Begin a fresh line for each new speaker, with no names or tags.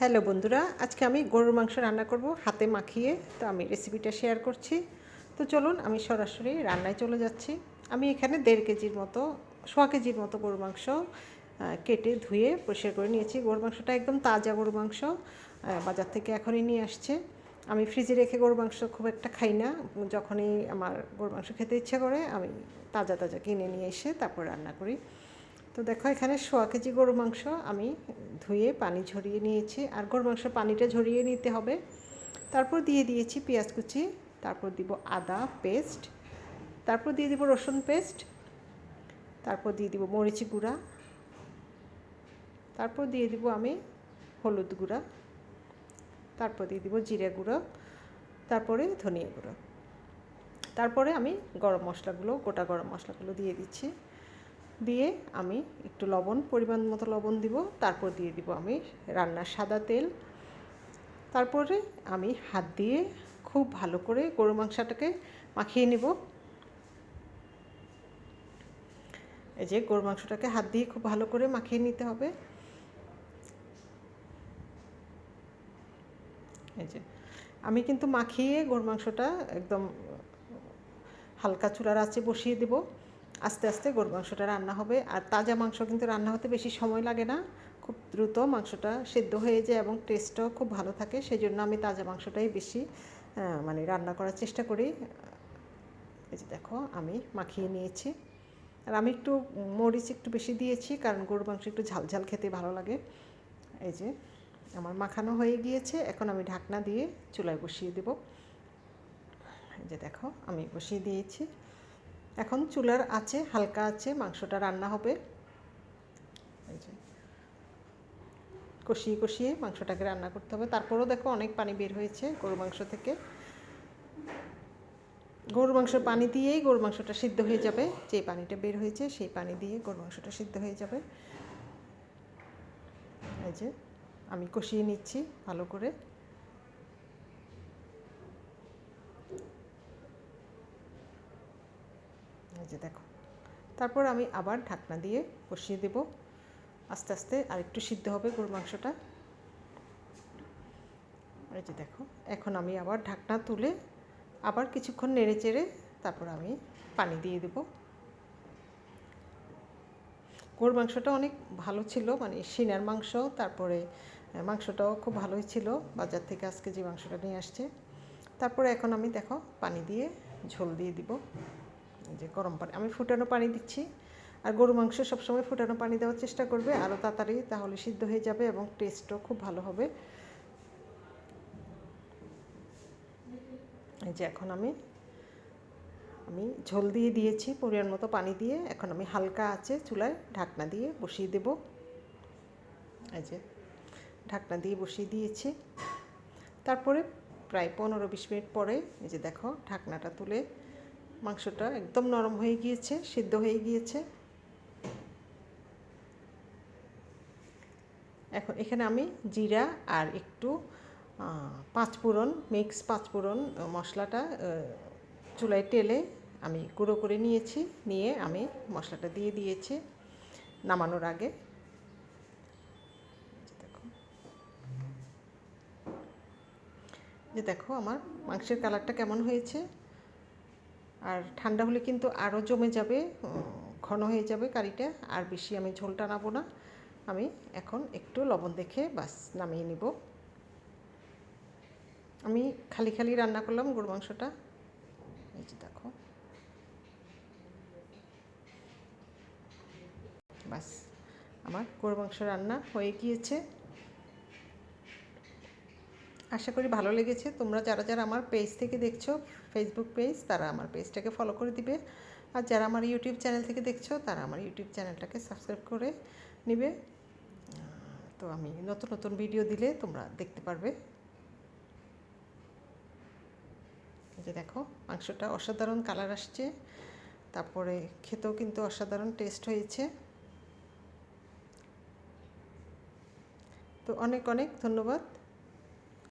Hello বন্ধুরা, আজকে আমি গরুর মাংস রান্না করব হাতে মাখিয়ে। তো আমি রেসিপিটা শেয়ার করছি। তো চলুন আমি সরাসরি রান্নায় চলে যাচ্ছি। আমি এখানে 1.5 কেজির মতো, সোয়া কেজির মতো গরুর মাংস কেটে ধুয়ে পরিষ্কার করে নিয়েছি। গরুর মাংসটা একদম তাজা গরুর মাংস, বাজার থেকে এখনই নিয়ে আসছে। আমি ফ্রিজে রেখে গরুর মাংস খুব একটা খাই না। যখনই আমার গরুর মাংস খেতে ইচ্ছে করে আমি তাজা তাজা কিনে নিয়ে এসে তারপর রান্না করি। তো দেখো এখানে সোয়া কেজি গরুর মাংস আমি ধুয়ে পানি ঝরিয়ে নিয়েছি। আর গরুর মাংস পানিটা ঝরিয়ে নিতে হবে। তারপর দিয়ে দিয়েছি পেঁয়াজ কুচি, তারপর দিব আদা পেস্ট, তারপর দিয়ে দিব রসুন পেস্ট, তারপর দিয়ে দিব মরিচ গুঁড়া, তারপর দিয়ে দিব আমি হলুদ গুঁড়া, তারপর দিয়ে দিব জিরা গুঁড়ো, তারপরে ধনিয়া গুঁড়ো, তারপরে আমি গরম মশলাগুলো, গোটা গরম মশলাগুলো দিয়ে দিচ্ছি। দিয়ে আমি একটু লবণ, পরিমাণ মতো লবণ দিব। তারপর দিয়ে দিব আমি রান্নার সাদা তেল। তারপরে আমি হাত দিয়ে খুব ভালো করে গরুর মাংসটাকে মাখিয়ে নেব। এই যে গরুর মাংসটাকে হাত দিয়ে খুব ভালো করে মাখিয়ে নিতে হবে। এই যে আমি কিন্তু মাখিয়ে গরুর মাংসটা একদম হালকা চুলার আঁচে বসিয়ে দেব। আস্তে আস্তে গরুর মাংসটা রান্না হবে। আর তাজা মাংস কিন্তু রান্না হতে বেশি সময় লাগে না, খুব দ্রুত মাংসটা সেদ্ধ হয়ে যায় এবং টেস্টটাও খুব ভালো থাকে। সেই জন্য আমি তাজা মাংসটাই বেশি রান্না করার চেষ্টা করি। এই যে দেখো আমি মাখিয়ে নিয়েছি। আর আমি একটু মরিচ একটু বেশি দিয়েছি, কারণ গরুর মাংস একটু ঝাল ঝাল খেতে ভালো লাগে। এই যে আমার মাখানো হয়ে গিয়েছে। এখন আমি ঢাকনা দিয়ে চুলায় বসিয়ে দেব। এই যে দেখো আমি বসিয়ে দিয়েছি। এখন চুলার আঁচে, হালকা আঁচে মাংসটা রান্না হবে। এই যে কষিয়ে কষিয়ে মাংসটাকে রান্না করতে হবে। তারপরেও দেখো অনেক পানি বের হয়েছে গরুর মাংস থেকে। গরুর মাংসের পানি দিয়েই গরুর মাংসটা সিদ্ধ হয়ে যাবে। যে পানিটা বের হয়েছে সেই পানি দিয়ে গরুর মাংসটা সিদ্ধ হয়ে যাবে। এই যে আমি কষিয়ে নিচ্ছি ভালো করে। এই যে দেখো, তারপর আমি আবার ঢাকনা দিয়ে বসিয়ে দেব। আস্তে আস্তে আর একটু সিদ্ধ হবে গরুর মাংসটা। এই যে দেখো, এখন আমি আবার ঢাকনা তুলে আবার কিছুক্ষণ নেড়ে চেড়ে তারপর আমি পানি দিয়ে দেব। গরুর মাংসটা অনেক ভালো ছিল, মানে সিনার মাংস। তারপরে মাংসটাও খুব ভালোই ছিল বাজার থেকে আজকে যে মাংসটা নিয়ে আসছে। তারপরে এখন আমি দেখো পানি দিয়ে ঝোল দিয়ে দিব। যে গরম পানি, আমি ফুটানো পানি দিচ্ছি। আর গরু মাংস সবসময় ফুটানো পানি দেওয়ার চেষ্টা করবে, আরও তাড়াতাড়ি তাহলে সিদ্ধ হয়ে যাবে এবং টেস্টও খুব ভালো হবে। এই যে এখন আমি ঝোল দিয়ে দিয়েছি পরিমাণ মতো পানি দিয়ে। এখন আমি হালকা আঁচে চুলায় ঢাকনা দিয়ে বসিয়ে দেব। এই যে ঢাকনা দিয়ে বসিয়ে দিয়েছি। তারপরে প্রায় 15-20 মিনিট পরে এই যে দেখো ঢাকনাটা তুলে মাংসটা একদম নরম হয়ে গিয়েছে, সিদ্ধ হয়ে গিয়েছে। এখন এখানে আমি জিরা আর একটু পাঁচফোড়ন, মিক্স পাঁচফোড়ন মশলাটা চুলায় টেলে আমি গুঁড়ো করে নিয়েছি। নিয়ে আমি মশলাটা দিয়ে দিয়েছি নামানোর আগে। যে দেখো আমার মাংসের কালারটা কেমন হয়েছে। আর ঠান্ডা হলে কিন্তু আরও জমে যাবে, ঘন হয়ে যাবে কারিটা। আর বেশি আমি ঝোল টানাবো না। আমি এখন একটু লবণ দেখে বাস নামিয়ে নিব। আমি খালি খালি রান্না করলাম গরু মাংসটা। এই যে দেখো, বাস আমার গরু মাংস রান্না হয়ে গিয়েছে। আশা করি ভালো লেগেছে। তোমরা যারা যারা আমার পেজ থেকে দেখছো, ফেসবুক পেজ, তারা আমার পেজটাকে ফলো করে দিবে। আর যারা আমার ইউটিউব চ্যানেল থেকে দেখছো তারা আমার ইউটিউব চ্যানেলটাকে সাবস্ক্রাইব করে নিবে। তো আমি নতুন নতুন ভিডিও দিলে তোমরা দেখতে পারবে। এই যে দেখো মাংসটা অসাধারণ কালার আসছে, তারপরে খেতেও কিন্তু অসাধারণ টেস্ট হয়েছে। তো অনেক অনেক ধন্যবাদ।